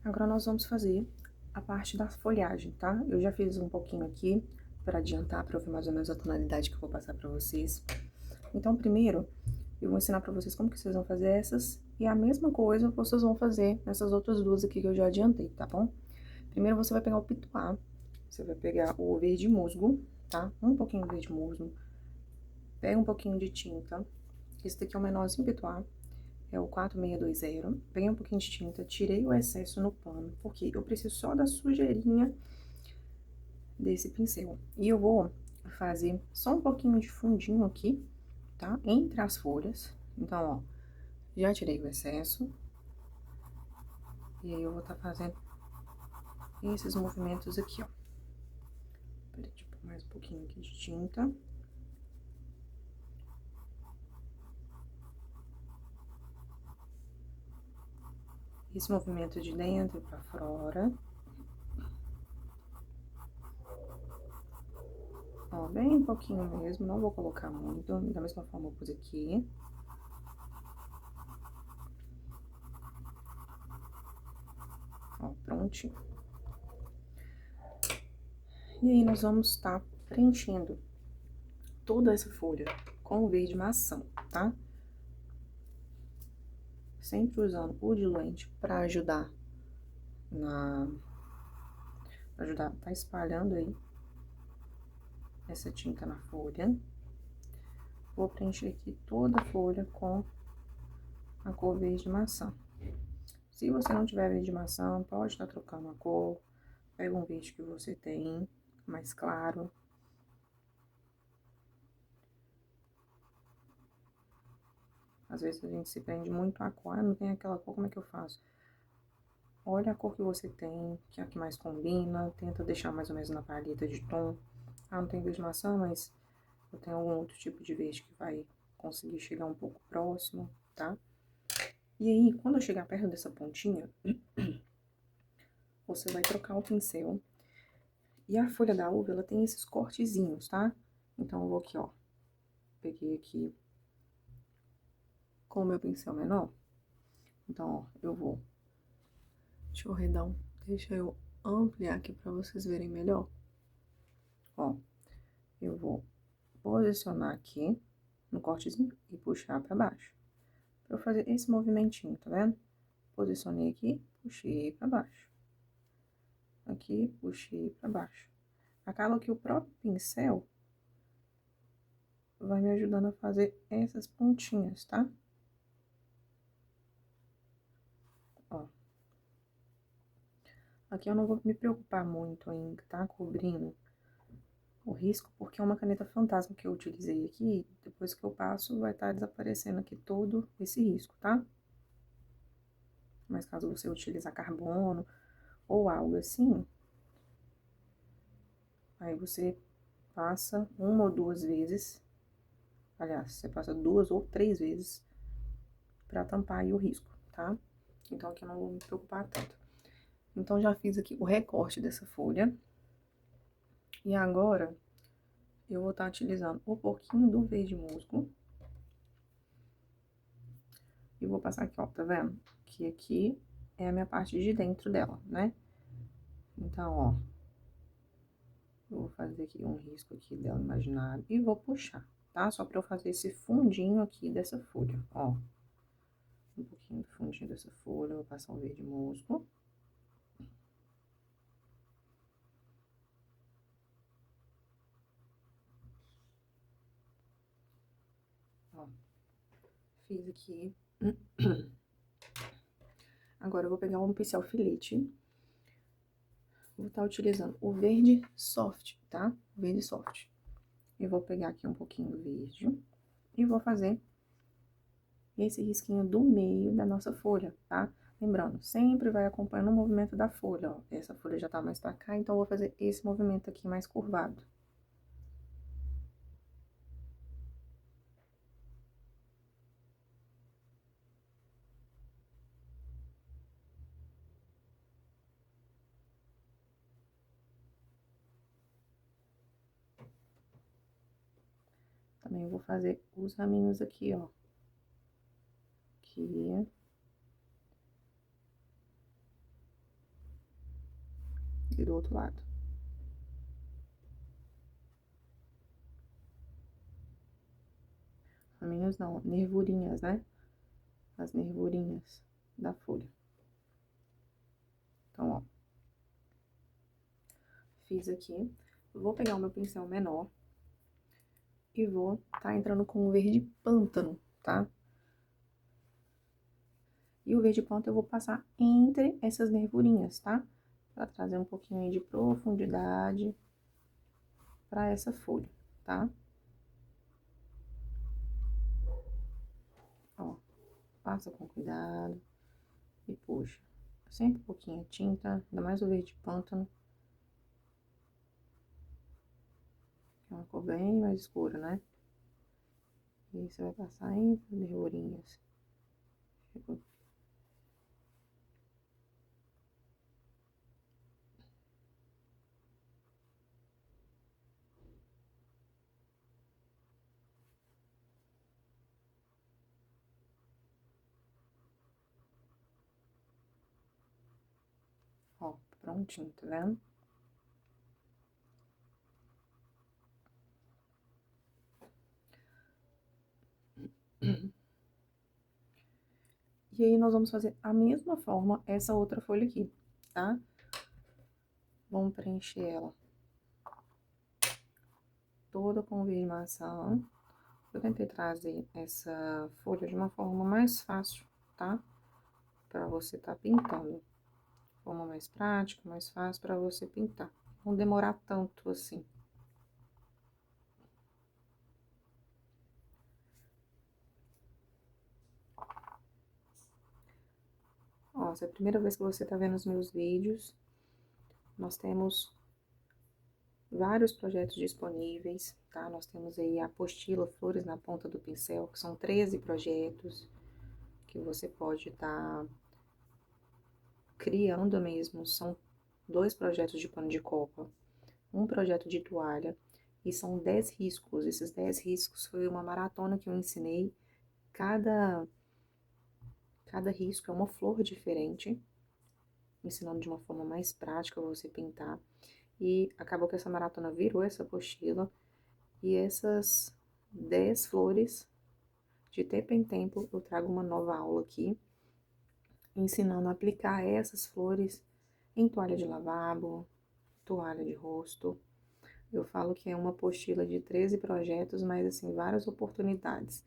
Agora nós vamos fazer a parte da folhagem, tá? Eu já fiz um pouquinho aqui para adiantar, para eu ver mais ou menos a tonalidade que eu vou passar para vocês. Então, primeiro, eu vou ensinar para vocês como que vocês vão fazer essas, e a mesma coisa vocês vão fazer nessas outras duas aqui que eu já adiantei, tá bom? Primeiro você vai pegar o pituá, você vai pegar o verde musgo, tá? Um pouquinho de verde musgo, pega um pouquinho de tinta, esse daqui é o menorzinho pituá, é o 4620, peguei um pouquinho de tinta, tirei o excesso no pano, porque eu preciso só da sujeirinha desse pincel. E eu vou fazer só um pouquinho de fundinho aqui, tá? Entre as folhas. Então, ó, já tirei o excesso. E aí eu vou estar fazendo esses movimentos aqui, ó. Peraí, deixa eu pôr mais um pouquinho aqui de tinta. Esse movimento de dentro pra fora. Ó, bem pouquinho mesmo, não vou colocar muito. Da mesma forma eu pus aqui. Ó, prontinho. E aí, nós vamos estar preenchendo toda essa folha com o verde maçã, tá? Sempre usando o diluente pra ajudar tá espalhando aí essa tinta na folha. Vou preencher aqui toda a folha com a cor verde maçã. Se você não tiver verde maçã, pode estar trocando a cor. Pega um verde que você tem, mais claro. Às vezes a gente se prende muito à cor, não tem aquela cor, como é que eu faço? Olha a cor que você tem, que é a que mais combina, tenta deixar mais ou menos na paleta de tom. Ah, não tem verde maçã, mas eu tenho algum outro tipo de verde que vai conseguir chegar um pouco próximo, tá? E aí, quando eu chegar perto dessa pontinha, você vai trocar o pincel. E a folha da uva, ela tem esses cortezinhos, tá? Então, eu vou aqui, ó. Peguei aqui com o meu pincel menor. Então, ó, eu vou... Deixa eu ampliar aqui pra vocês verem melhor. Ó, eu vou posicionar aqui no cortezinho e puxar pra baixo. Pra eu fazer esse movimentinho, tá vendo? Posicionei aqui, puxei pra baixo. Aqui, puxei pra baixo. Acaba que o próprio pincel vai me ajudando a fazer essas pontinhas, tá? Ó. Aqui eu não vou me preocupar muito em tá cobrindo o risco, porque é uma caneta fantasma que eu utilizei aqui. Depois que eu passo, vai estar desaparecendo aqui todo esse risco, tá? Mas caso você utilizar carbono ou algo assim, aí você passa uma ou duas vezes. Aliás, você passa duas ou três vezes pra tampar aí o risco, tá? Então, aqui eu não vou me preocupar tanto. Então, já fiz aqui o recorte dessa folha. E agora, eu vou estar utilizando um pouquinho do verde musgo. E vou passar aqui, ó, tá vendo? Que aqui é a minha parte de dentro dela, né? Então, ó, eu vou fazer aqui um risco aqui dela imaginário e vou puxar, tá? Só pra eu fazer esse fundinho aqui dessa folha, ó. Um pouquinho do fundinho dessa folha, vou passar um verde musgo. Ó, fiz aqui. Agora, eu vou pegar um pincel filete. Vou estar utilizando o verde soft, tá? Verde soft. Eu vou pegar aqui um pouquinho do verde e vou fazer esse risquinho do meio da nossa folha, tá? Lembrando, sempre vai acompanhando o movimento da folha, ó. Essa folha já tá mais pra cá, então eu vou fazer esse movimento aqui mais curvado. Também eu vou fazer os raminhos aqui, ó. Aqui. E do outro lado. Raminhos não, nervurinhas, né? As nervurinhas da folha. Então, ó. Fiz aqui. Vou pegar o meu pincel menor e vou tá entrando com o verde pântano, tá? E o verde pântano eu vou passar entre essas nervurinhas, tá? Pra trazer um pouquinho aí de profundidade pra essa folha, tá? Ó, passa com cuidado e puxa. Sempre um pouquinho de tinta, ainda mais o verde pântano. Que é uma cor bem mais escura, né? E aí você vai passar entre as nervurinhas. Chegou. Ó, prontinho, tá vendo? E aí, nós vamos fazer a mesma forma essa outra folha aqui, tá? Vamos preencher ela toda com verde maçã. Eu tentei trazer essa folha de uma forma mais fácil, tá? Pra você tá pintando. Forma mais prática, mais fácil pra você pintar. Não demorar tanto assim. Ó, se é a primeira vez que você tá vendo os meus vídeos, nós temos vários projetos disponíveis, tá? Nós temos aí a apostila Flores na Ponta do Pincel, que são 13 projetos que você pode estar criando mesmo. São 2 projetos de pano de copa, um projeto de toalha, e são 10 riscos. Esses 10 riscos foi uma maratona que eu ensinei. Cada risco é uma flor diferente, ensinando de uma forma mais prática você pintar. E acabou que essa maratona virou essa apostila. E essas 10 flores, de tempo em tempo, eu trago uma nova aula aqui, ensinando a aplicar essas flores em toalha de lavabo, toalha de rosto. Eu falo que é uma apostila de 13 projetos, mas assim, várias oportunidades.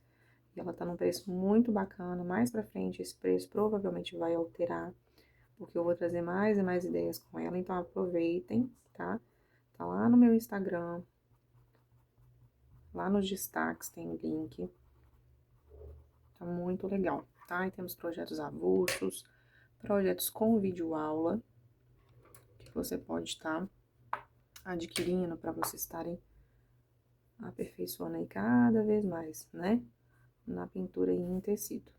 E ela tá num preço muito bacana. Mais pra frente, esse preço provavelmente vai alterar, porque eu vou trazer mais e mais ideias com ela. Então, aproveitem, tá? Tá lá no meu Instagram, lá nos destaques tem o link. Tá muito legal, tá? E temos projetos avulsos, projetos com videoaula, que você pode estar adquirindo para vocês estarem aperfeiçoando aí cada vez mais, né? Na pintura em tecido.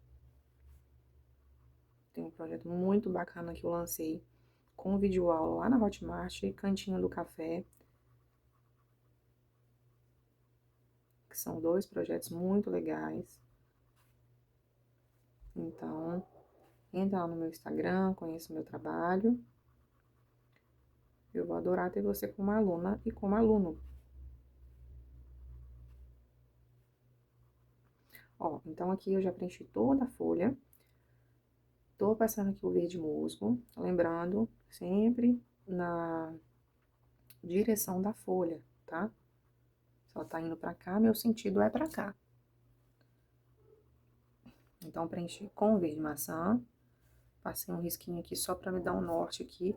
Tem um projeto muito bacana que eu lancei com videoaula lá na Hotmart, Cantinho do Café, que são 2 projetos muito legais. Então, entra lá no meu Instagram, conheça o meu trabalho. Eu vou adorar ter você como aluna e como aluno. Ó, então aqui eu já preenchi toda a folha. Tô passando aqui o verde musgo, lembrando sempre na direção da folha, tá? Se ela tá indo pra cá, meu sentido é pra cá. Então, preenchi com o verde maçã. Passei um risquinho aqui só pra me dar um norte aqui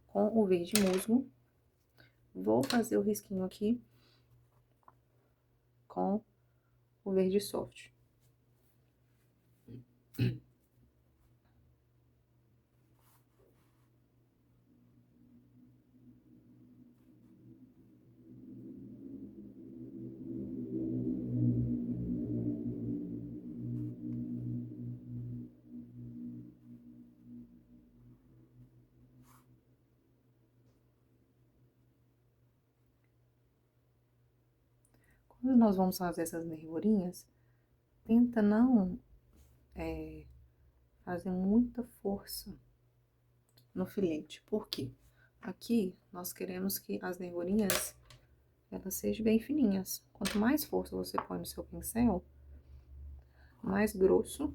com o verde musgo. Vou fazer o risquinho aqui com o verde soft. Quando nós vamos fazer essas nervurinhas, tenta não fazer muita força no filete. Por quê? Aqui, nós queremos que as nervurinhas, elas sejam bem fininhas. Quanto mais força você põe no seu pincel, mais grosso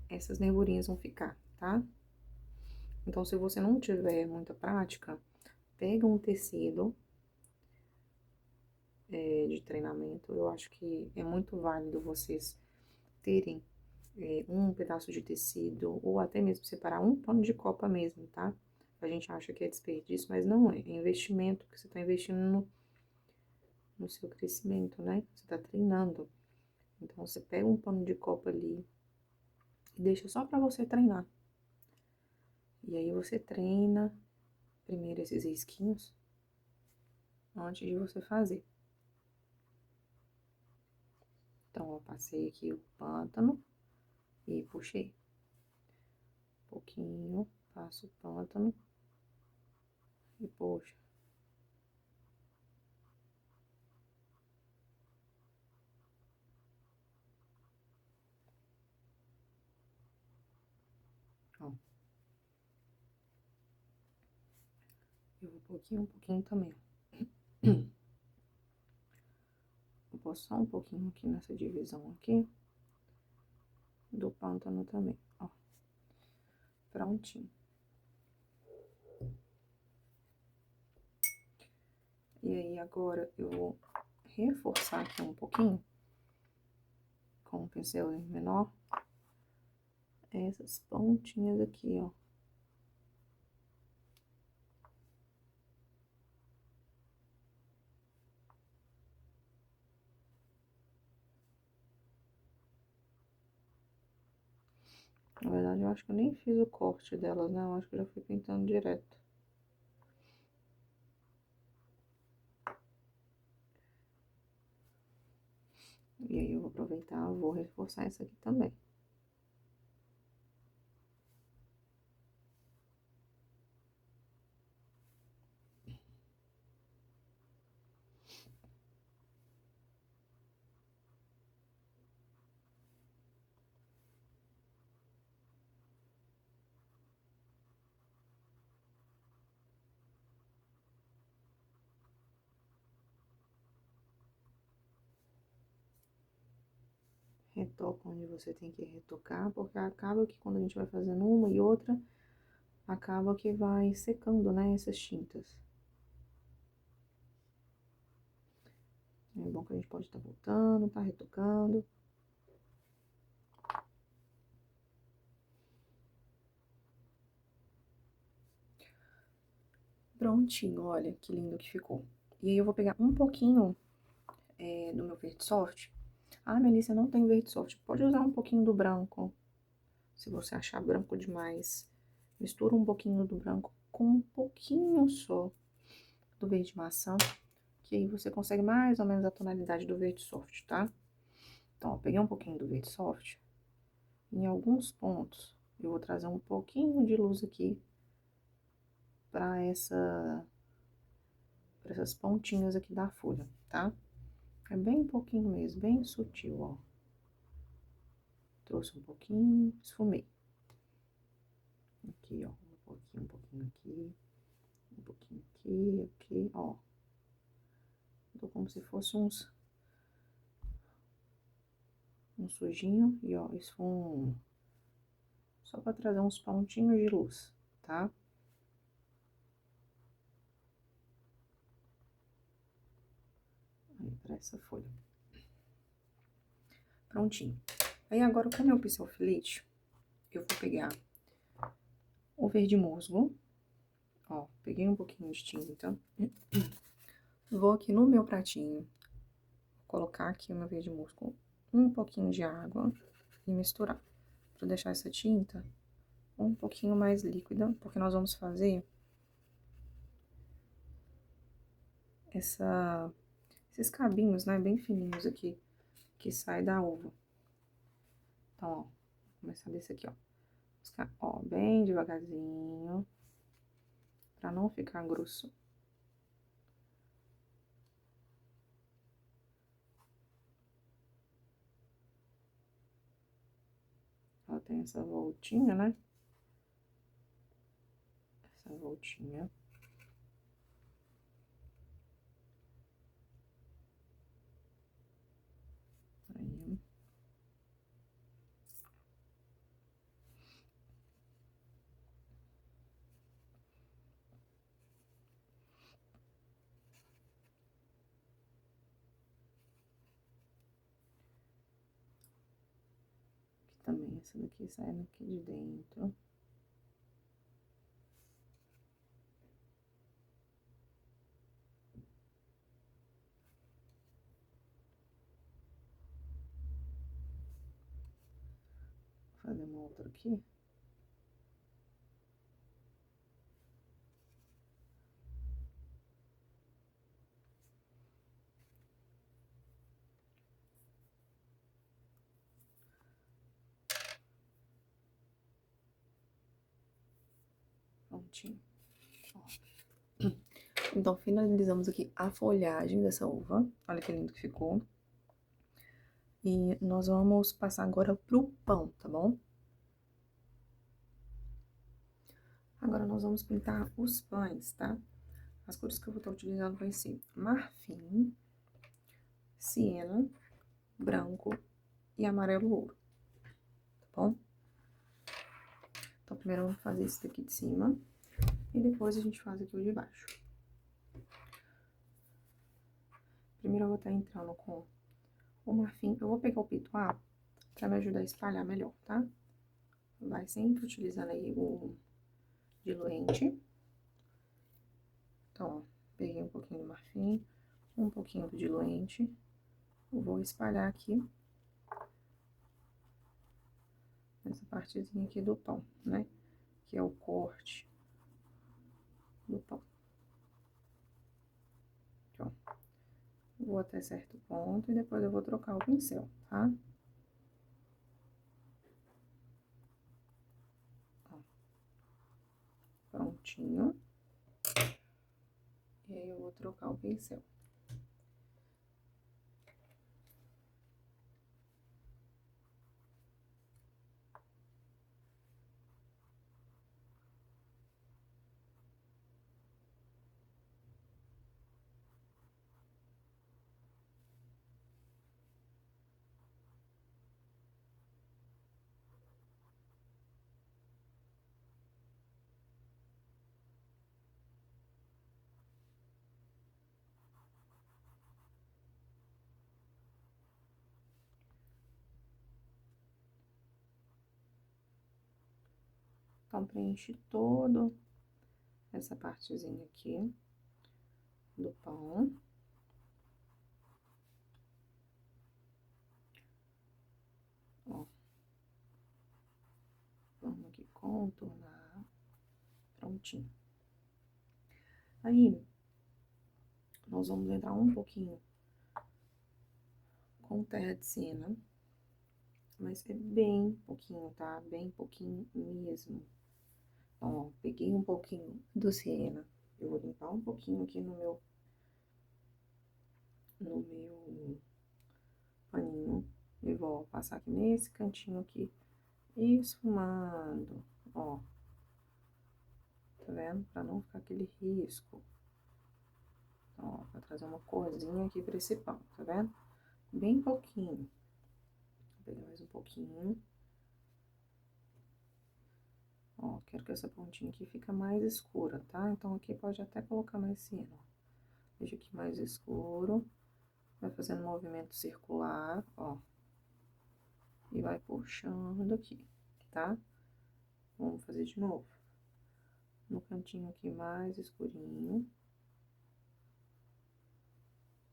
essas nervurinhas vão ficar, tá? Então, se você não tiver muita prática, pega um tecido de treinamento. Eu acho que é muito válido vocês terem um pedaço de tecido, ou até mesmo separar um pano de copa mesmo, tá? A gente acha que é desperdício, mas não é. É investimento que você tá investindo no seu crescimento, né? Você tá treinando. Então, você pega um pano de copa ali e deixa só pra você treinar. E aí, você treina primeiro esses risquinhos antes de você fazer. Então, eu passei aqui o pântano e puxei. Um pouquinho, passo o pântano e puxo. Ó. Eu vou um pouquinho também. Vou pôr só um pouquinho aqui nessa divisão aqui do pântano também, ó. Prontinho. E aí, agora eu vou reforçar aqui um pouquinho com um pincel menor essas pontinhas aqui, ó. Na verdade, eu acho que eu nem fiz o corte delas, né? Eu acho que eu já fui pintando direto. E aí, eu vou aproveitar, vou reforçar essa aqui também. Retoca onde você tem que retocar, porque acaba que quando a gente vai fazendo uma e outra, acaba que vai secando, né, essas tintas. É bom que a gente pode estar voltando, tá retocando. Prontinho, olha que lindo que ficou. E aí eu vou pegar um pouquinho do meu verde soft. Ah, Melissa, não tem verde soft. Pode usar um pouquinho do branco, se você achar branco demais. Mistura um pouquinho do branco com um pouquinho só do verde maçã, que aí você consegue mais ou menos a tonalidade do verde soft, tá? Então, ó, peguei um pouquinho do verde soft. Em alguns pontos, eu vou trazer um pouquinho de luz aqui para essas pontinhas aqui da folha, tá? É bem pouquinho mesmo, bem sutil, ó. Trouxe um pouquinho, esfumei. Aqui, ó, um pouquinho aqui, um pouquinho aqui, aqui, ó. Tô como se fosse um sujinho e, ó, esfumo. Só pra trazer uns pontinhos de luz, tá? Aí, pra essa folha. Prontinho. Aí, agora, com o meu pincel filete, eu vou pegar o verde musgo. Ó, peguei um pouquinho de tinta. Vou aqui no meu pratinho, colocar aqui o meu verde musgo, um pouquinho de água e misturar. Pra deixar essa tinta um pouquinho mais líquida, porque nós vamos fazer esses cabinhos, né, bem fininhos aqui, que sai da uva. Então, ó, vou começar desse aqui, ó. Ó, bem devagarzinho, pra não ficar grosso. Ela tem essa voltinha, né? Essa em voltinha. Aí. Aqui também, essa daqui saindo aqui de dentro. Vou fazer uma outra aqui. Prontinho. Ó. Então, finalizamos aqui a folhagem dessa uva. Olha que lindo que ficou. E nós vamos passar agora pro pão, tá bom? Agora, nós vamos pintar os pães, tá? As cores que eu vou estar utilizando vai ser marfim, siena, branco e amarelo ouro, tá bom? Então, primeiro vamos fazer esse daqui de cima e depois a gente faz aqui o de baixo. Primeiro eu vou estar entrando com o marfim. Eu vou pegar o pituá pra me ajudar a espalhar melhor, tá? Vai sempre utilizando aí o diluente. Então, ó, peguei um pouquinho do marfim, um pouquinho do diluente. Eu vou espalhar aqui nessa partezinha aqui do pão, né? Que é o corte do pão. Aqui, ó. Vou até certo ponto e depois eu vou trocar o pincel, tá? Ó. Prontinho. E aí eu vou trocar o pincel. Então, preenche todo essa partezinha aqui do pão. Ó. Vamos aqui contornar. Prontinho. Aí, nós vamos entrar um pouquinho com terra de siena. Mas é bem pouquinho, tá? Bem pouquinho mesmo. Então, ó, peguei um pouquinho do siena. Eu vou limpar um pouquinho aqui no meu paninho. E vou passar aqui nesse cantinho aqui, esfumando, ó. Tá vendo? Pra não ficar aquele risco. Então, ó, pra trazer uma corzinha aqui pra esse pão, tá vendo? Bem pouquinho. Vou pegar mais um pouquinho. Ó, quero que essa pontinha aqui fique mais escura, tá? Então, aqui pode até colocar mais siena, ó. Deixa aqui mais escuro. Vai fazendo um movimento circular, ó. E vai puxando aqui, tá? Vamos fazer de novo. No cantinho aqui mais escurinho.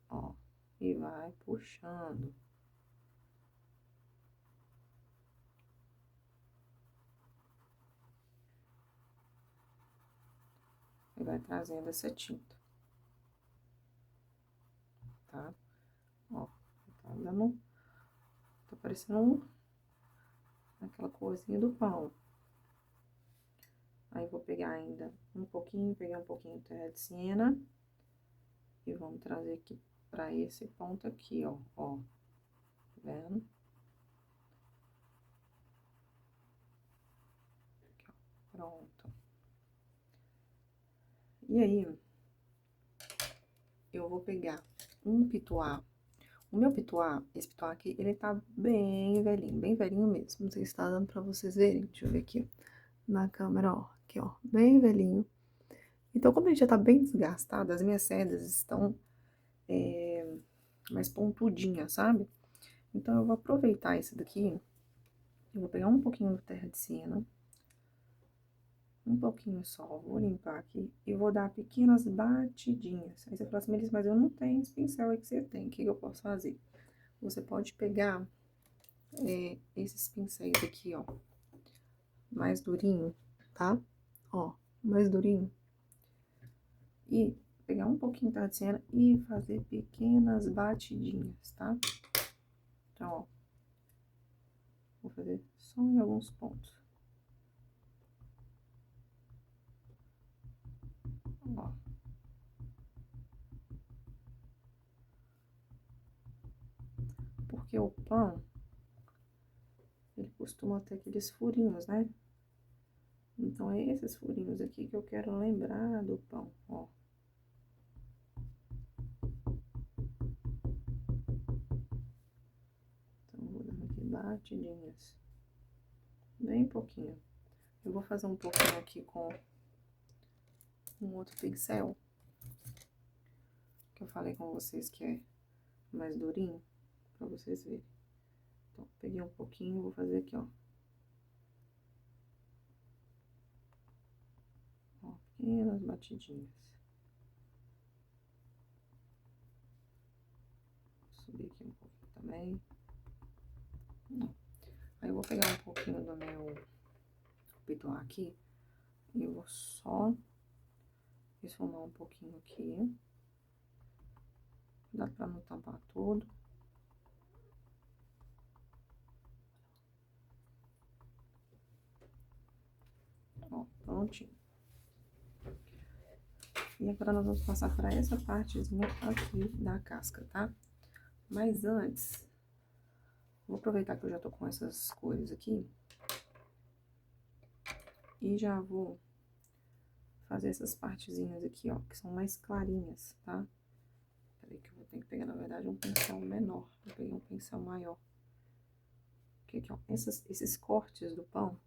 Ó. E vai puxando. E vai trazendo essa tinta. Tá? Ó. Tá dando... Tá parecendo aquela corzinha do pão. Aí, vou pegar ainda um pouquinho, pegar um pouquinho de terra de siena. E vamos trazer aqui pra esse ponto aqui, ó. Ó. Tá vendo? Aqui, ó. Pronto. E aí, eu vou pegar um pituá. O meu pituá, esse pituá aqui, ele tá bem velhinho mesmo. Não sei se tá dando pra vocês verem. Deixa eu ver aqui na câmera, ó. Aqui, ó, bem velhinho. Então, como ele já tá bem desgastado, as minhas cerdas estão mais pontudinhas, sabe? Então, eu vou aproveitar esse daqui. Eu vou pegar um pouquinho de terra de siena. Um pouquinho só. Vou limpar aqui e vou dar pequenas batidinhas. Aí você fala assim, Melissa, mas eu não tenho esse pincel aí que você tem. O que eu posso fazer? Você pode pegar esses pincéis aqui, ó. Mais durinho, tá? Ó, mais durinho. E pegar um pouquinho de terra de siena e fazer pequenas batidinhas, tá? Então, ó. Vou fazer só em alguns pontos. Ó. Porque o pão, ele costuma ter aqueles furinhos, né? Então, é esses furinhos aqui que eu quero lembrar do pão, ó. Então, vou dando aqui batidinhas. Bem pouquinho. Eu vou fazer um pouquinho aqui com um outro pincel. Que eu falei com vocês que é mais durinho. Pra vocês verem. Então, peguei um pouquinho e vou fazer aqui, ó. Ó, pequenas batidinhas. Vou subir aqui um pouquinho também. Aí eu vou pegar um pouquinho do meu pituá aqui e eu vou só esfumar um pouquinho aqui. Dá pra não tampar tudo. Ó, prontinho. E agora nós vamos passar para essa partezinha aqui da casca, tá? Mas antes, vou aproveitar que eu já tô com essas cores aqui. E já vou fazer essas partezinhas aqui, ó, que são mais clarinhas, tá? Peraí que eu vou ter que pegar, na verdade, um pincel menor. Eu peguei um pincel maior. Porque aqui, ó, esses cortes do pão,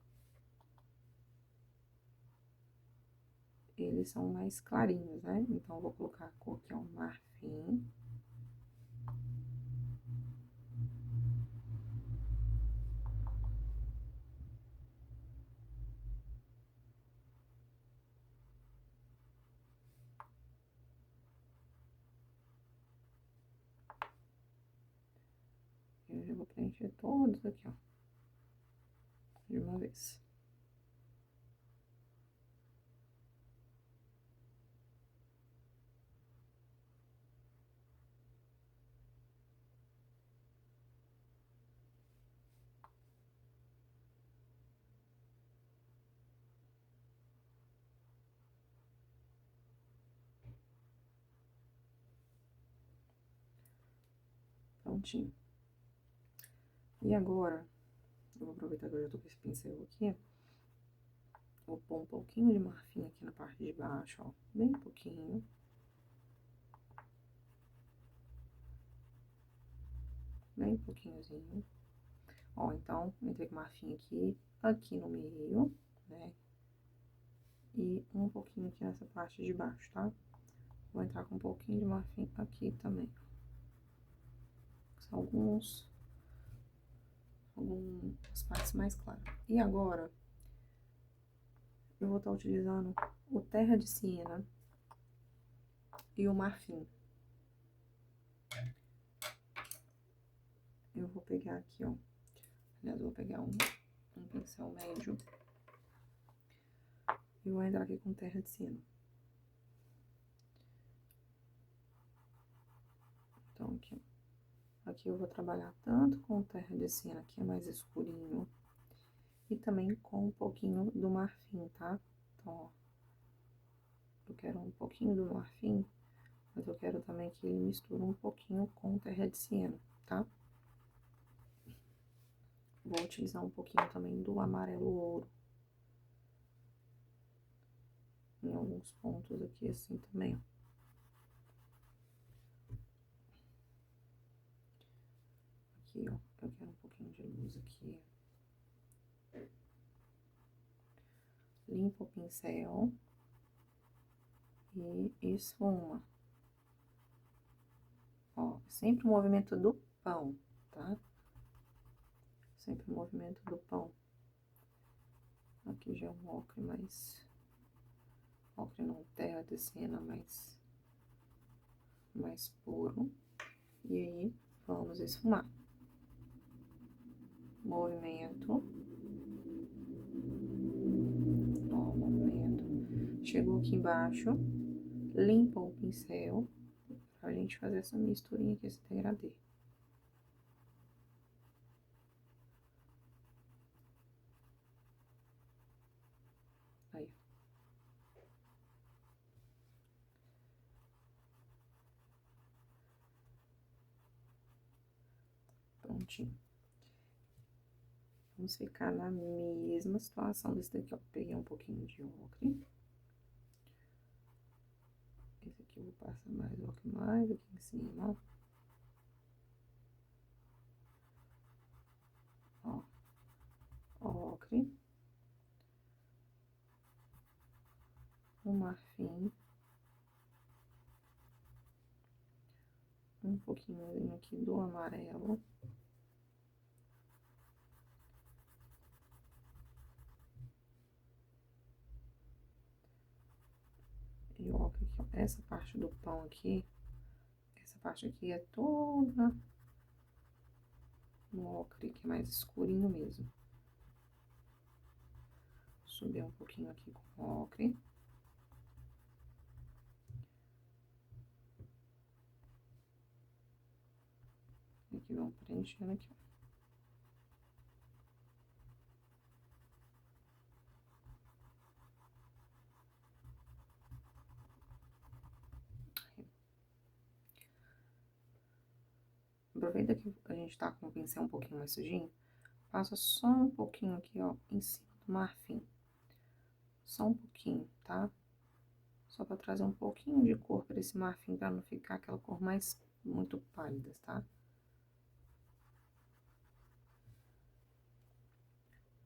eles são mais clarinhos, né? Então, eu vou colocar a cor aqui, ó, marfim. Eu já vou preencher todos aqui, ó, de uma vez. Prontinho. E agora, eu vou aproveitar que eu já tô com esse pincel aqui. Vou pôr um pouquinho de marfim aqui na parte de baixo, ó. Bem pouquinho. Bem pouquinhozinho. Ó, então, entrei com marfim aqui no meio, né? E um pouquinho aqui nessa parte de baixo, tá? Vou entrar com um pouquinho de marfim aqui também. São algumas partes mais claras. E agora, eu vou estar utilizando o terra de siena e o marfim. Eu vou pegar aqui, ó. Aliás, eu vou pegar um pincel médio. E vou entrar aqui com terra de siena. Então, aqui, ó. Aqui eu vou trabalhar tanto com terra de siena, que é mais escurinho, e também com um pouquinho do marfim, tá? Então, ó. Eu quero um pouquinho do marfim, mas eu quero também que ele misture um pouquinho com terra de siena, tá? Vou utilizar um pouquinho também do amarelo ouro. em alguns pontos aqui, assim, também, ó. Aqui, ó, eu quero um pouquinho de luz aqui. Limpa o pincel e esfuma. Ó, sempre o movimento do pão, tá? Sempre o movimento do pão. Aqui já é um ocre mais... ocre não, terra de siena mais puro. E aí, vamos esfumar. Movimento. Ó, movimento. Chegou aqui embaixo, limpa o pincel pra gente fazer essa misturinha aqui, esse degradê. Aí. Prontinho. Vamos ficar na mesma situação desse daqui, ó. Peguei um pouquinho de ocre. Esse aqui eu vou passar mais ocre mais aqui em cima, ó. Ocre. O marfim. Um pouquinho aqui do amarelo. E o ocre aqui, ó. Essa parte do pão aqui, essa parte aqui é toda no ocre, que é mais escurinho mesmo. Subir um pouquinho aqui com o ocre. E aqui vamos preenchendo aqui, ó. Aproveita que a gente tá com o pincel um pouquinho mais sujinho, passa só um pouquinho aqui, ó, em cima do marfim. Só um pouquinho, tá? Só pra trazer um pouquinho de cor pra esse marfim, pra não ficar aquela cor mais muito pálida, tá?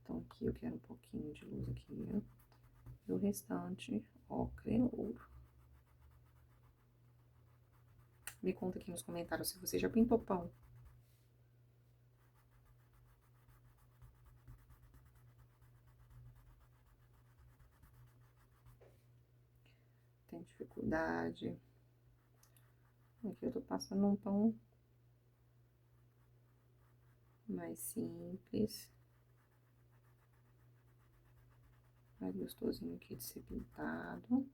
Então, aqui eu quero um pouquinho de luz aqui, e o restante, ocre ouro. Me conta aqui nos comentários se você já pintou pão. Tem dificuldade. Aqui eu tô passando um pão mais simples. Mais gostosinho aqui de ser pintado.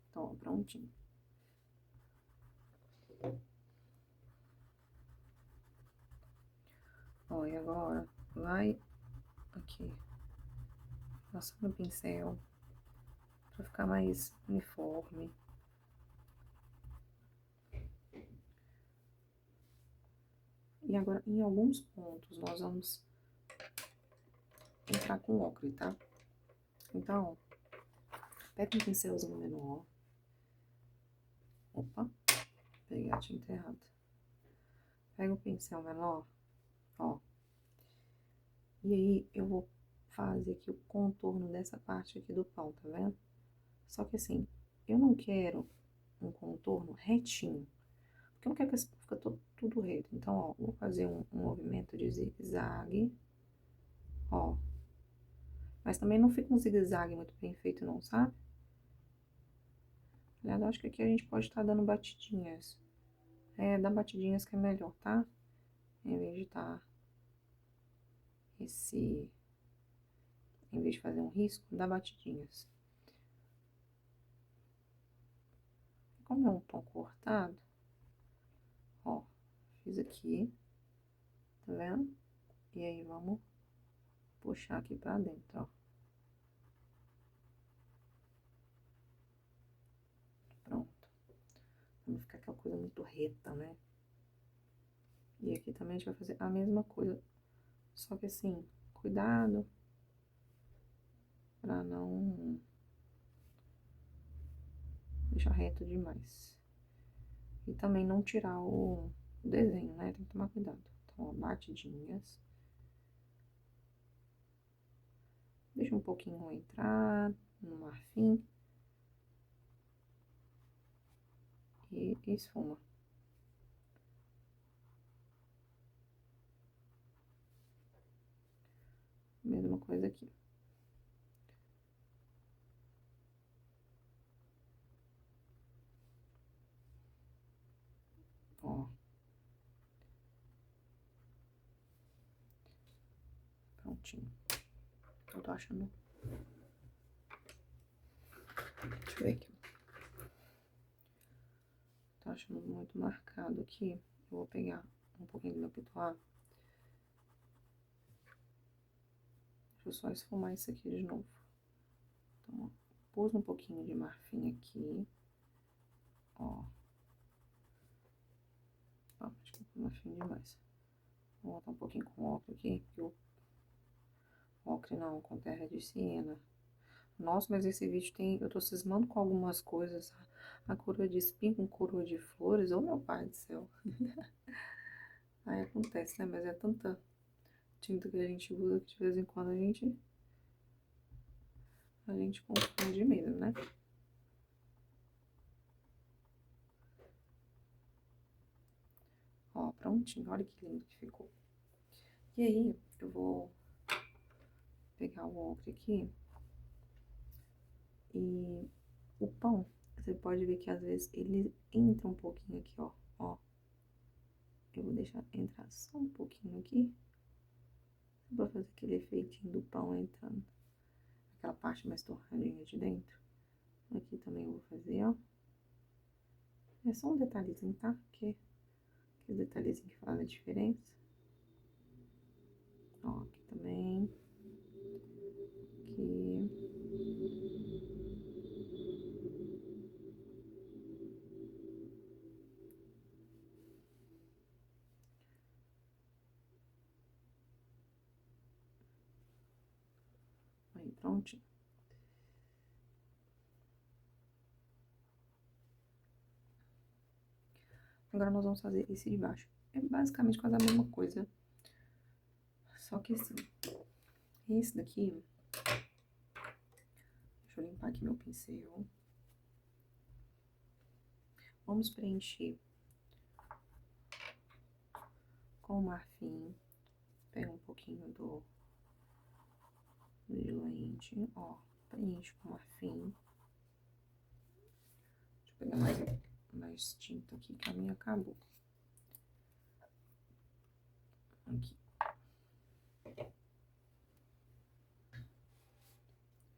Então, ó, prontinho. Ó, e agora vai aqui, passando o pincel, pra ficar mais uniforme. E agora, em alguns pontos, nós vamos entrar com ocre, tá? Então, pega um pincelzinho menor. Opa, peguei a tinta errada. Pega o pincel menor, ó. E aí, eu vou fazer aqui o contorno dessa parte aqui do pão, tá vendo? Só que assim, eu não quero um contorno retinho. Porque eu não quero que fique tudo reto. Então, ó, vou fazer um movimento de zigue-zague. Ó. Mas também não fica um zigue-zague muito bem feito, não, sabe? Aliás, eu acho que aqui a gente pode estar dando batidinhas. É, dá batidinhas que é melhor, tá? Em vez de estar esse... Em vez de fazer um risco, dá batidinhas. Como é um pão cortado, ó, fiz aqui. Tá vendo? E aí, vamos puxar aqui pra dentro, ó. Pronto. Pra não ficar aquela coisa muito reta, né? E aqui também a gente vai fazer a mesma coisa. Só que assim, cuidado pra não deixar reto demais. E também não tirar o desenho, né? Tem que tomar cuidado. Então, ó, batidinhas. Deixa um pouquinho entrar no marfim. E esfuma. Mesma coisa aqui. Ó. Prontinho. Eu tô achando... Deixa eu ver aqui. Tô achando muito marcado aqui. Eu vou pegar um pouquinho do meu pituá. Deixa eu só esfumar isso aqui de novo. Então, ó, pus um pouquinho de marfim aqui. Ó. Ó, acho que eu pus marfim demais. Vou botar um pouquinho com ocre aqui, porque o ocre não, com terra de siena. Nossa, mas esse vídeo tem... Eu tô cismando com algumas coisas. A coroa de espinho com coroa de flores. Ô, meu pai do céu. Aí acontece, né? Mas é tanta tinta que a gente usa que de vez em quando a gente confunde mesmo, né? Ó, prontinho. Olha que lindo que ficou. E aí, eu vou pegar o ocre aqui. E o pão, você pode ver que às vezes ele entra um pouquinho aqui, ó. Ó. Eu vou deixar entrar só um pouquinho aqui. Pra fazer aquele efeitinho do pão entrando. Aquela parte mais torradinha de dentro. Aqui também eu vou fazer, ó. É só um detalhezinho, tá? Que aquele detalhezinho que faz a diferença. Ó, aqui também. Aqui. Aí, prontinho. Agora nós vamos fazer esse de baixo. É basicamente quase a mesma coisa. Só que assim, esse daqui... Deixa eu limpar aqui meu pincel. Vamos preencher com marfim. Pega um pouquinho do diluente, ó. Preenche com marfim. Deixa eu pegar mais tinta aqui, que a minha acabou. Aqui.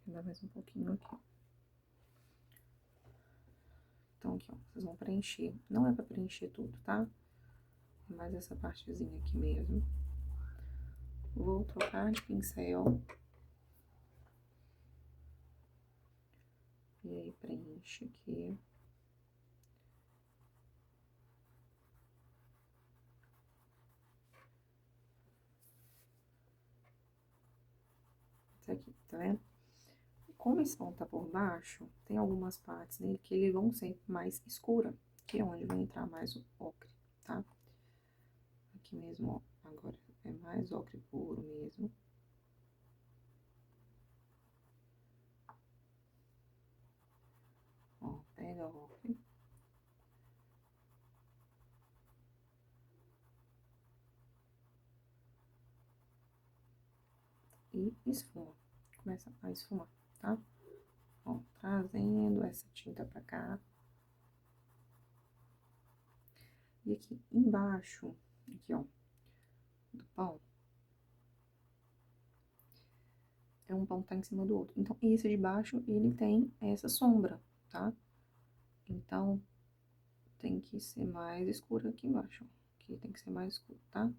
Vou dar mais um pouquinho aqui. Então, aqui, ó, vocês vão preencher. Não é pra preencher tudo, tá? É mais essa partezinha aqui mesmo. Vou trocar de pincel. E aí, preenche aqui. Isso aqui, tá vendo? Como esse pão tá por baixo, tem algumas partes dele que eles vão ser mais escura, que é onde vai entrar mais o ocre, tá? Aqui mesmo, ó, agora é mais ocre puro mesmo. Ó, pega o ocre. E esfuma. Começa a esfumar, tá? Ó, trazendo essa tinta pra cá. E aqui embaixo, aqui, ó, do pão, é um pão que tá em cima do outro. Então, esse de baixo, ele tem essa sombra, tá? Então, tem que ser mais escuro aqui embaixo, ó. Aqui tem que ser mais escuro, tá?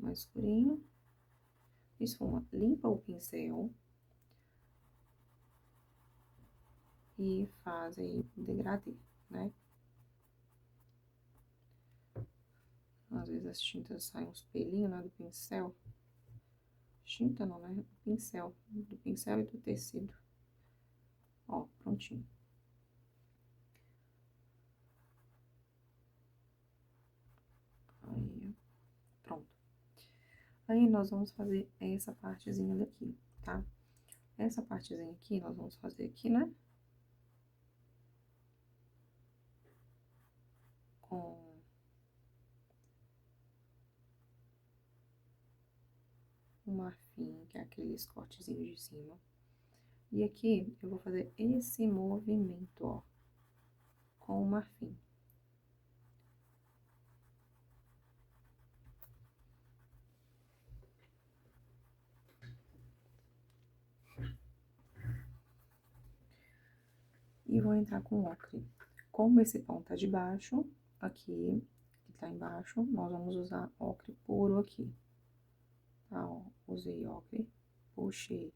mais escurinho. Esfuma, limpa o pincel. E faz aí o degradê, né? Às vezes as tintas saem uns pelinhos, né, do pincel. Tinta não, né? Pincel. Do pincel e do tecido. Ó, prontinho. Aí, pronto. Aí, nós vamos fazer essa partezinha daqui, tá? Essa partezinha aqui, nós vamos fazer aqui, né? Com o marfim, que é aqueles cortezinhos de cima. E aqui, eu vou fazer esse movimento, ó, com o marfim. E vou entrar com o ocre. Como esse pão tá de baixo, aqui, que tá embaixo, nós vamos usar ocre puro aqui. Tá, ó, usei ocre, puxei.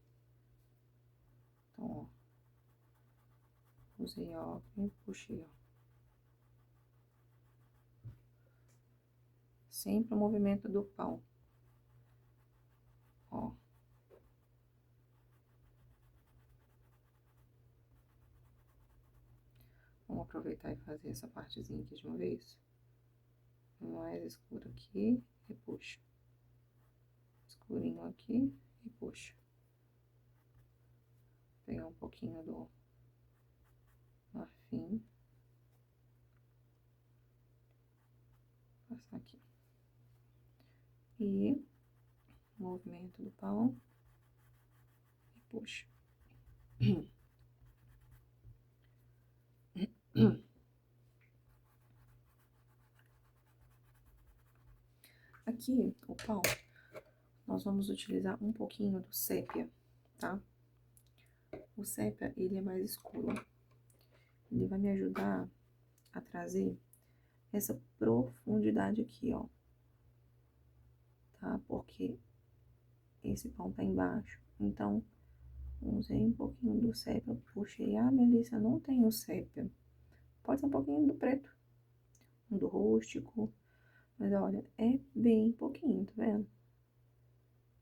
Então, ó, usei ocre, puxei, ó. Sempre o movimento do pão. Ó. Vamos aproveitar e fazer essa partezinha aqui de uma vez. Mais escuro aqui e puxa. Escurinho aqui e puxa. Pegar um pouquinho do marfim. Passar aqui. E movimento do pão e puxa. Aqui, o pão, nós vamos utilizar um pouquinho do sépia, tá? O sépia, ele é mais escuro. Ele vai me ajudar a trazer essa profundidade aqui, ó. Tá? Porque esse pão tá embaixo. Então, usei um pouquinho do sépia, puxei. Ah, Melissa, não tem o sépia. Pode ser um pouquinho do preto, um do rústico. Mas olha, é bem pouquinho, tá vendo?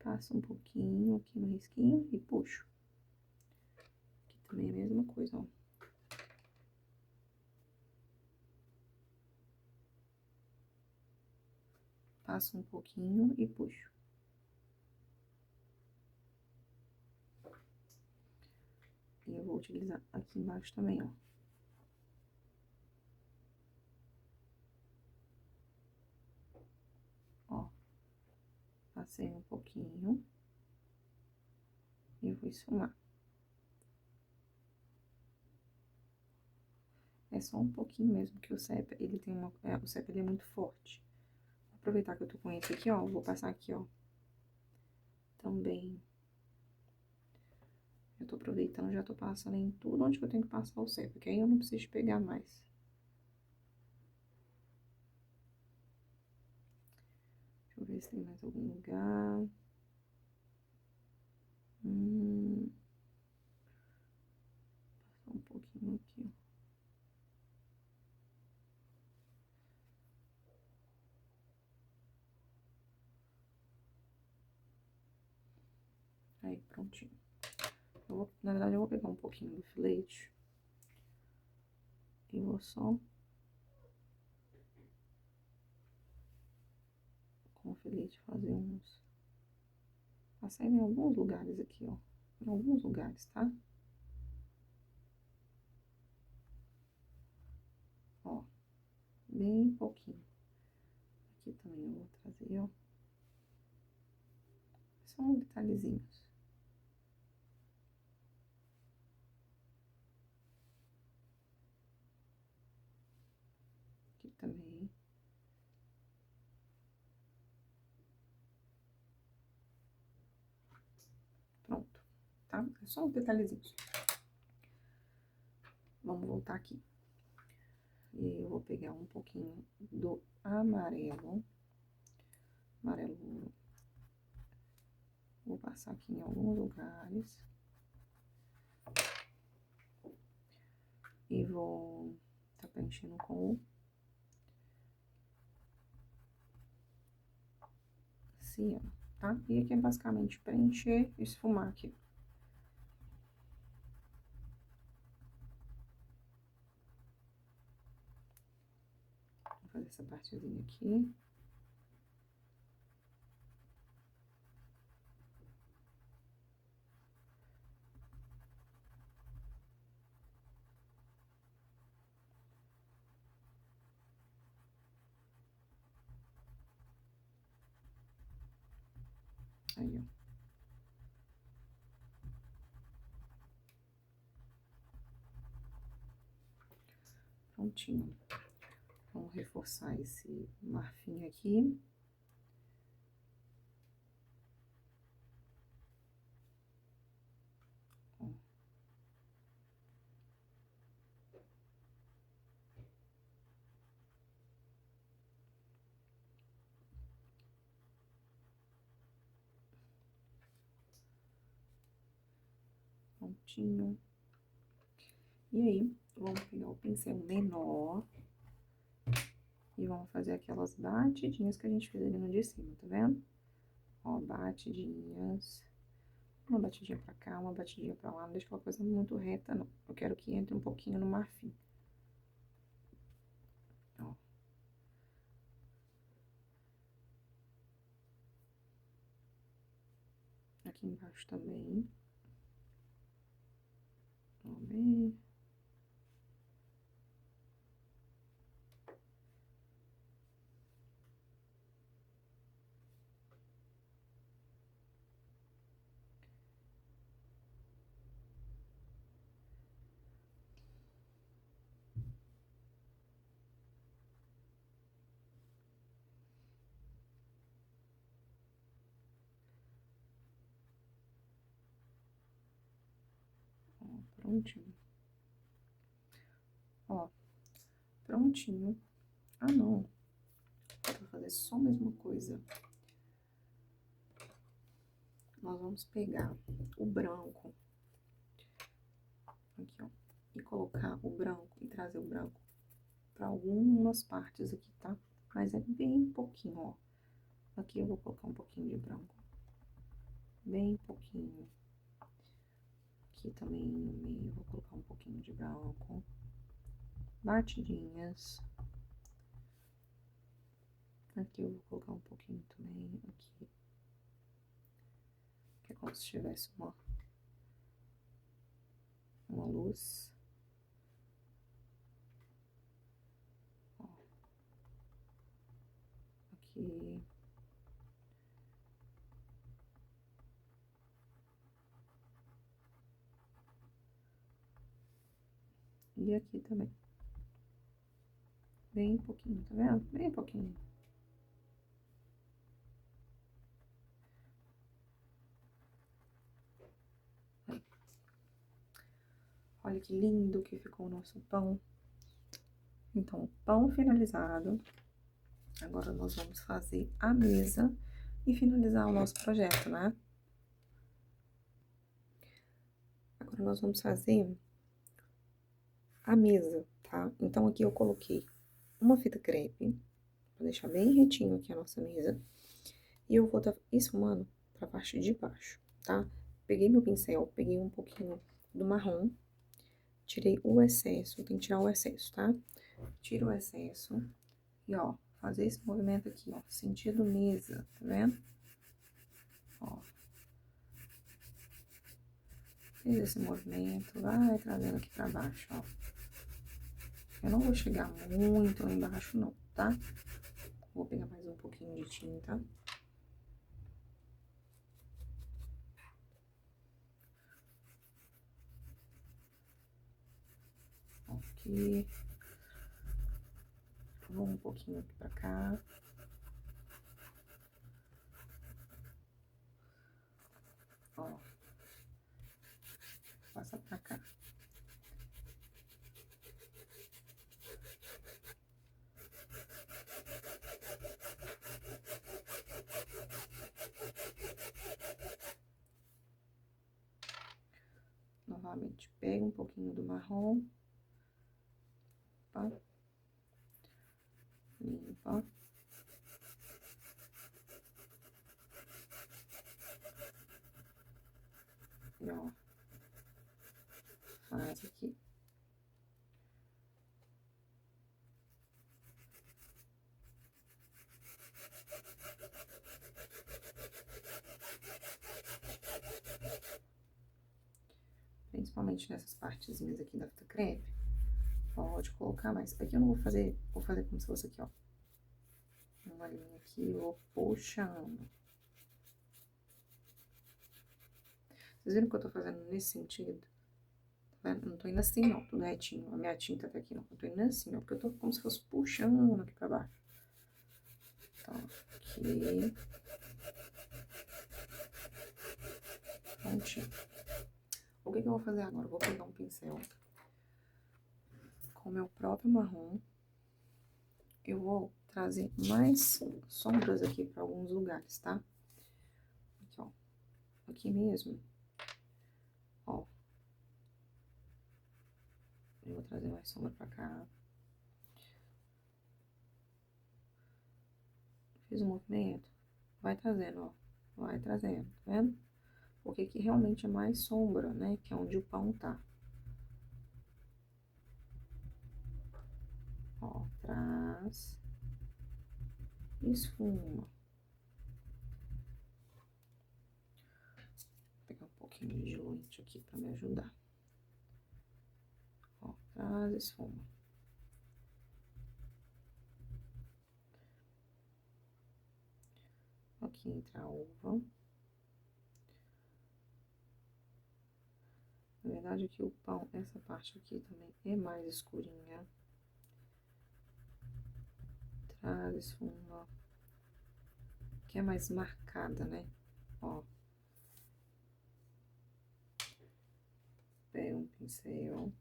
Passa um pouquinho aqui no risquinho e puxo. Aqui também é a mesma coisa, ó. Passo um pouquinho e puxo. E eu vou utilizar aqui embaixo também, ó. Ó. Passei um pouquinho. E vou esfumar. É só um pouquinho mesmo, que o sépia, ele tem uma... o sépia, ele é muito forte. Vou aproveitar que eu tô com esse aqui, ó. Vou passar aqui, ó. Também. Eu tô aproveitando, já tô passando em tudo onde que eu tenho que passar o sépia, porque aí eu não preciso pegar mais. Deixa eu ver se tem mais algum lugar. Passar um pouquinho aqui, ó. Aí, prontinho. Na verdade, eu vou pegar um pouquinho do filete. E vou só... com o filete fazer uns... Passar em alguns lugares aqui, ó. Em alguns lugares, tá? Ó. Bem pouquinho. Aqui também eu vou trazer, ó. São detalhezinhos. Aqui também. Pronto, tá? É só uns detalhezinhos. Vamos voltar aqui. E eu vou pegar um pouquinho do amarelo. amarelo. Vou passar aqui em alguns lugares. E vou tá preenchendo com o ciano, tá? E aqui é basicamente preencher e esfumar aqui. Vou fazer essa partezinha aqui. Aí, ó. Prontinho. Vamos reforçar esse marfim aqui. Ó. Prontinho. E aí, vamos pegar o pincel menor e vamos fazer aquelas batidinhas que a gente fez ali no de cima, tá vendo? Ó, batidinhas. Uma batidinha pra cá, uma batidinha pra lá. Não deixa aquela coisa muito reta, não. Eu quero que entre um pouquinho no marfim. Ó. Aqui embaixo também. Ó, bem... Ó, prontinho. Ó, prontinho. Ah, não. Vou fazer só a mesma coisa. Nós vamos pegar o branco. Aqui, ó. E colocar o branco e trazer o branco pra algumas partes aqui, tá? Mas é bem pouquinho, ó. Aqui eu vou colocar um pouquinho de branco. Bem pouquinho. Aqui também no meio eu vou colocar um pouquinho de branco. Batidinhas. Aqui eu vou colocar um pouquinho também. Aqui. Que é como se tivesse uma luz. Ó. Aqui. E aqui também. Bem pouquinho, tá vendo? Bem pouquinho. Aí. Olha que lindo que ficou o nosso pão. Então, pão finalizado. Agora, nós vamos fazer a mesa e finalizar o nosso projeto, né? Agora, nós vamos fazer a mesa, tá? Então, aqui eu coloquei uma fita crepe, pra deixar bem retinho aqui a nossa mesa. E eu vou estar esfumando pra parte de baixo, tá? Peguei meu pincel, peguei um pouquinho do marrom, tirei o excesso, tem que tirar o excesso, tá? Tira o excesso e, ó, fazer esse movimento aqui, ó, sentido mesa, tá vendo? Ó. Fez esse movimento, vai trazendo aqui pra baixo, ó. Eu não vou chegar muito lá embaixo, não, tá? Vou pegar mais um pouquinho de tinta. Aqui. Vou um pouquinho aqui pra cá. Ó. Passa pra cá. novamente, pega um pouquinho do marrom, opa, limpa. E, ó, faz aqui. Principalmente nessas partezinhas aqui da fita crepe, pode colocar mais. Aqui eu não vou fazer como se fosse aqui, ó. Uma linha aqui, vou puxando. Vocês viram que eu tô fazendo nesse sentido? Tá vendo? Não tô indo assim, não, tudo retinho. A minha tinta tá aqui, não. Eu tô indo assim, ó, porque eu tô como se fosse puxando aqui pra baixo. Então, aqui. Prontinho. O que que eu vou fazer agora? Eu vou pegar um pincel com o meu próprio marrom. Eu vou trazer mais sombras aqui pra alguns lugares, tá? Aqui, ó. Aqui mesmo. Ó. Eu vou trazer mais sombra pra cá. Fiz um movimento. Vai trazendo, ó. Vai trazendo, tá vendo? Porque aqui realmente é mais sombra, né? Que é onde o pão tá. Ó, traz. Esfuma. Vou pegar um pouquinho de diluente aqui pra me ajudar. Ó, traz, esfuma. Aqui entra a uva. Na verdade, aqui o pão, essa parte aqui também é mais escurinha. Traz, esfuma. Que é mais marcada, né? Ó. Pega um pincel.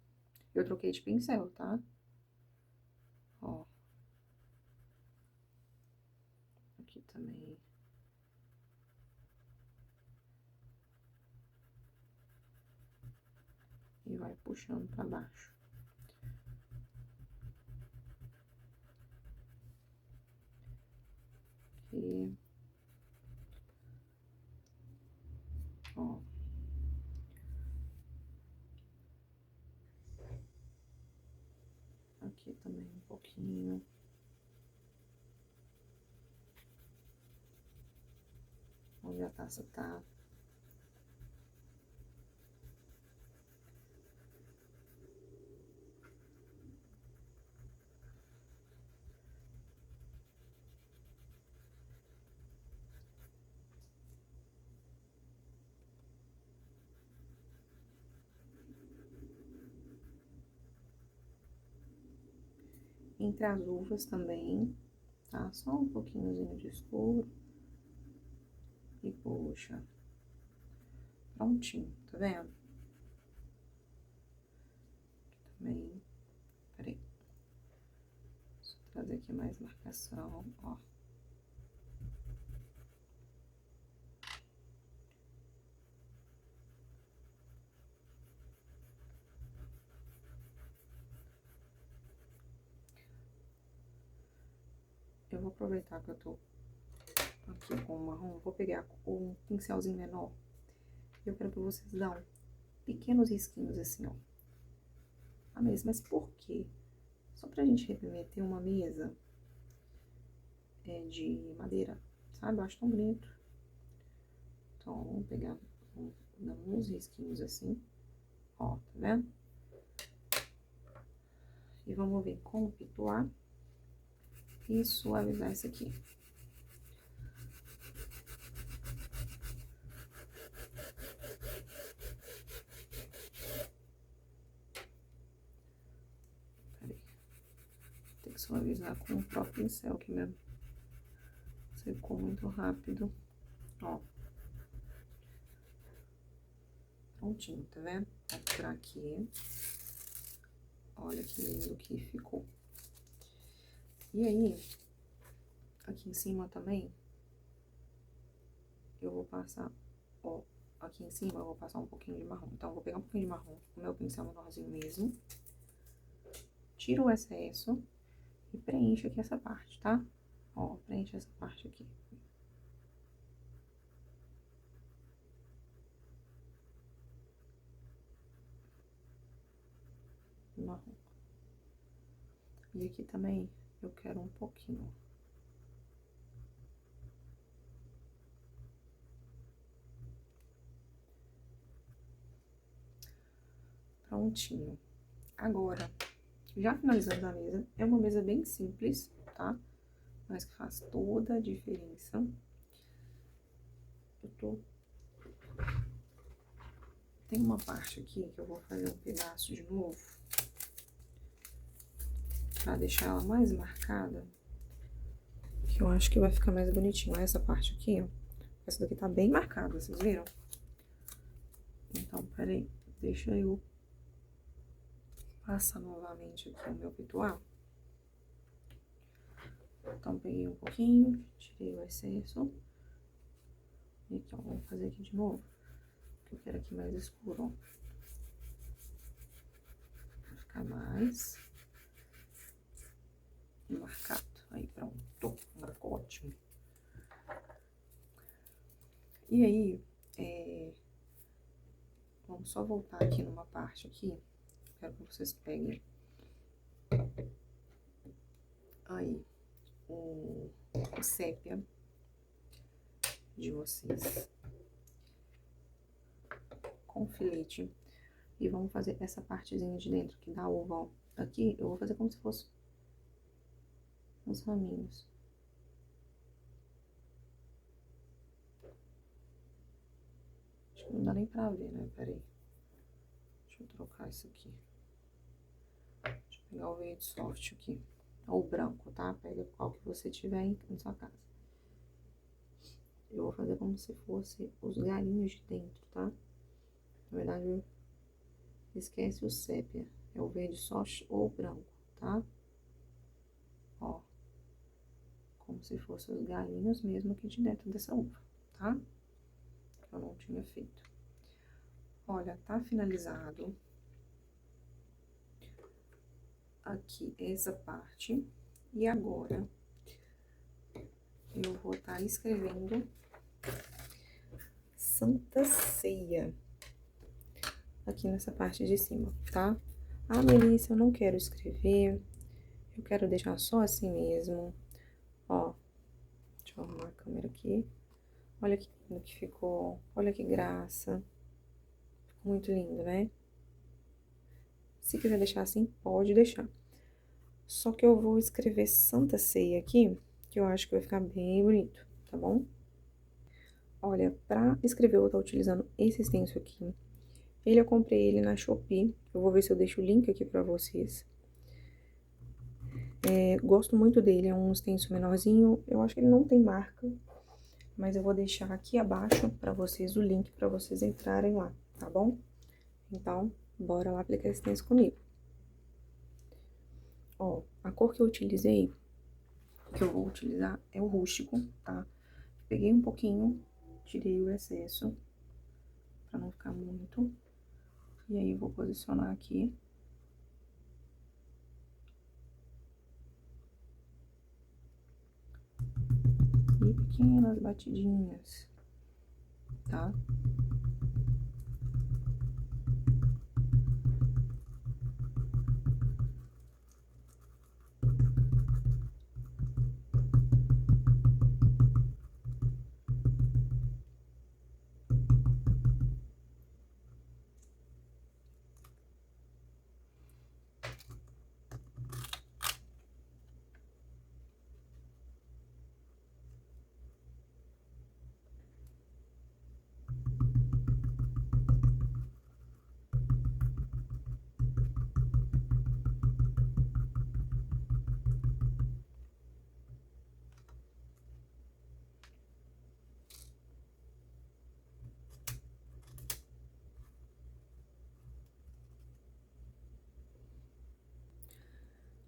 Eu troquei de pincel, tá? Ó. Aqui também. E vai puxando pra baixo. Aqui. Ó. Aqui também um pouquinho. Onde a taça tá. Entre as uvas também, tá? Só um pouquinhozinho de escuro. E puxa. Prontinho, tá vendo? Aqui também. Peraí. Deixa eu trazer aqui mais marcação, ó. Eu vou aproveitar que eu tô aqui com o marrom, vou pegar um pincelzinho menor. Eu quero que vocês dão pequenos risquinhos assim, ó. A mesa, mas por quê? Só pra gente remeter uma mesa de madeira, sabe? Eu acho tão bonito. Então, vamos pegar uns risquinhos assim, ó, tá vendo? E vamos ver como pituar e suavizar isso aqui. Peraí. Tem que suavizar com o próprio pincel aqui mesmo. Secou muito rápido. Ó. Prontinho, tá vendo? Vou tirar aqui. Olha que lindo que ficou. E aí, aqui em cima também, eu vou passar, ó, aqui em cima eu vou passar um pouquinho de marrom. Então, eu vou pegar um pouquinho de marrom com o meu pincel menorzinho mesmo. Tiro o excesso e preencho aqui essa parte, tá? Ó, preencho essa parte aqui. Marrom. E aqui também eu quero um pouquinho. Prontinho. Agora, já finalizando a mesa, é uma mesa bem simples, tá? Mas que faz toda a diferença. Tem uma parte aqui que eu vou fazer um pedaço de novo. Pra deixar ela mais marcada. Que eu acho que vai ficar mais bonitinho. Essa parte aqui, ó. Essa daqui tá bem marcada, vocês viram? Então, peraí. Deixa eu passar novamente aqui o meu pituá. Então, peguei um pouquinho, tirei o excesso. E aqui, ó, vamos fazer aqui de novo. Que eu quero aqui mais escuro, ó. Pra ficar mais marcado. Aí, pronto. Marcou ótimo. E aí, vamos só voltar aqui numa parte aqui. Quero que vocês peguem aí o sépia de vocês com filete. E vamos fazer essa partezinha de dentro que dá uva, ó. Aqui eu vou fazer como se fosse uns raminhos. Acho que não dá nem pra ver, né? Peraí. Deixa eu trocar isso aqui. Deixa eu pegar o verde soft aqui. Ou o branco, tá? Pega qual que você tiver em sua casa. Eu vou fazer como se fosse os galinhos de dentro, tá? Na verdade, esquece o sépia. É o verde soft ou o branco, tá? Ó. Como se fossem os galinhos mesmo aqui de dentro dessa uva, tá? Que eu não tinha feito. Olha, tá finalizado aqui essa parte. E agora, eu vou estar escrevendo Santa Ceia aqui nessa parte de cima, tá? Ah, Melissa, eu não quero escrever, eu quero deixar só assim mesmo. Ó, deixa eu arrumar a câmera aqui. Olha que lindo que ficou, olha que graça. Ficou muito lindo, né? Se quiser deixar assim, pode deixar. Só que eu vou escrever Santa Ceia aqui, que eu acho que vai ficar bem bonito, tá bom? Olha, pra escrever eu vou estar utilizando esse stencil aqui. Eu comprei ele na Shopee. Eu vou ver se eu deixo o link aqui pra vocês. Gosto muito dele, é um stencil menorzinho. Eu acho que ele não tem marca, mas eu vou deixar aqui abaixo pra vocês o link pra vocês entrarem lá, tá bom? Então, bora lá aplicar esse stencil comigo. Ó, a cor que eu utilizei, que eu vou utilizar, é o rústico, tá? Peguei um pouquinho, tirei o excesso, pra não ficar muito. E aí, vou posicionar aqui. E pequenas batidinhas, tá?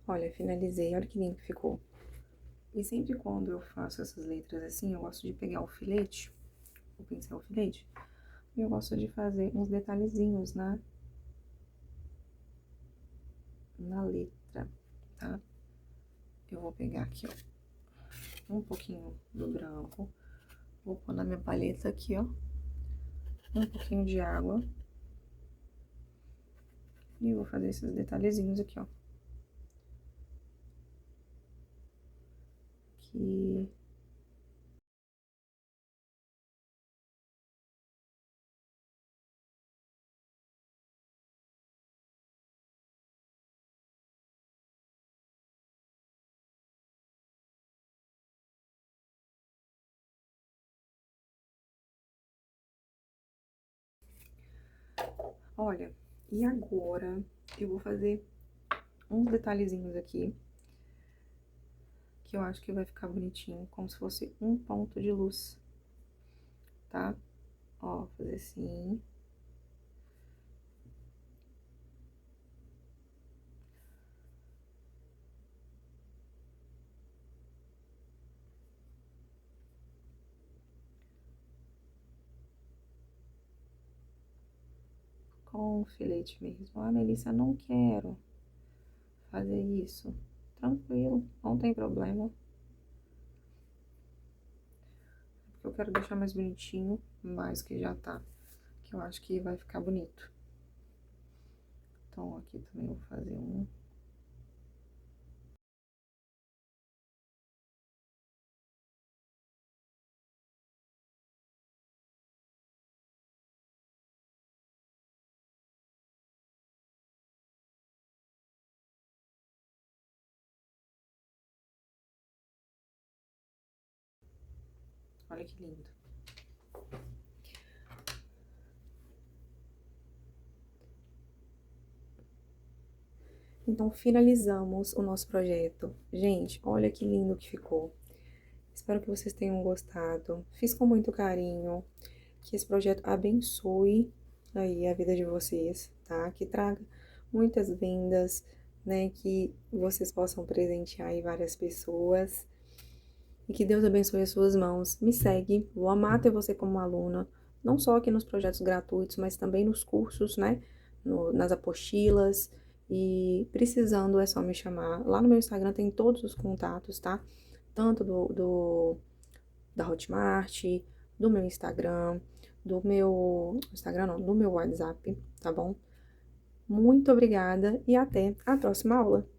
Olha, finalizei, olha que lindo que ficou. E sempre quando eu faço essas letras assim, eu gosto de pegar o filete, o pincel filete, E eu gosto de fazer uns detalhezinhos na letra, tá? Eu vou pegar aqui, ó, um pouquinho do branco. Vou pôr na minha paleta aqui, ó. Um pouquinho de água. E vou fazer esses detalhezinhos aqui, ó. Aqui. Olha, e agora eu vou fazer uns detalhezinhos aqui, que eu acho que vai ficar bonitinho, como se fosse um ponto de luz, tá? Ó, fazer assim. Com o filete mesmo. Ah, Melissa, não quero fazer isso. Tranquilo, não tem problema. Porque eu quero deixar mais bonitinho, mais que já tá. Que eu acho que vai ficar bonito. Então, aqui também eu vou fazer um. Olha que lindo. Então, finalizamos o nosso projeto. Gente, olha que lindo que ficou. Espero que vocês tenham gostado. Fiz com muito carinho. Que esse projeto abençoe aí a vida de vocês, tá? Que traga muitas vendas, né? Que vocês possam presentear aí várias pessoas. E que Deus abençoe as suas mãos. Me segue, vou amar ter você como aluna, não só aqui nos projetos gratuitos, mas também nos cursos, né? Nas apostilas. E precisando é só me chamar. Lá no meu Instagram tem todos os contatos, tá? Tanto da Hotmart, do meu Instagram, do meu Instagram não, do meu WhatsApp, tá bom? Muito obrigada e até a próxima aula.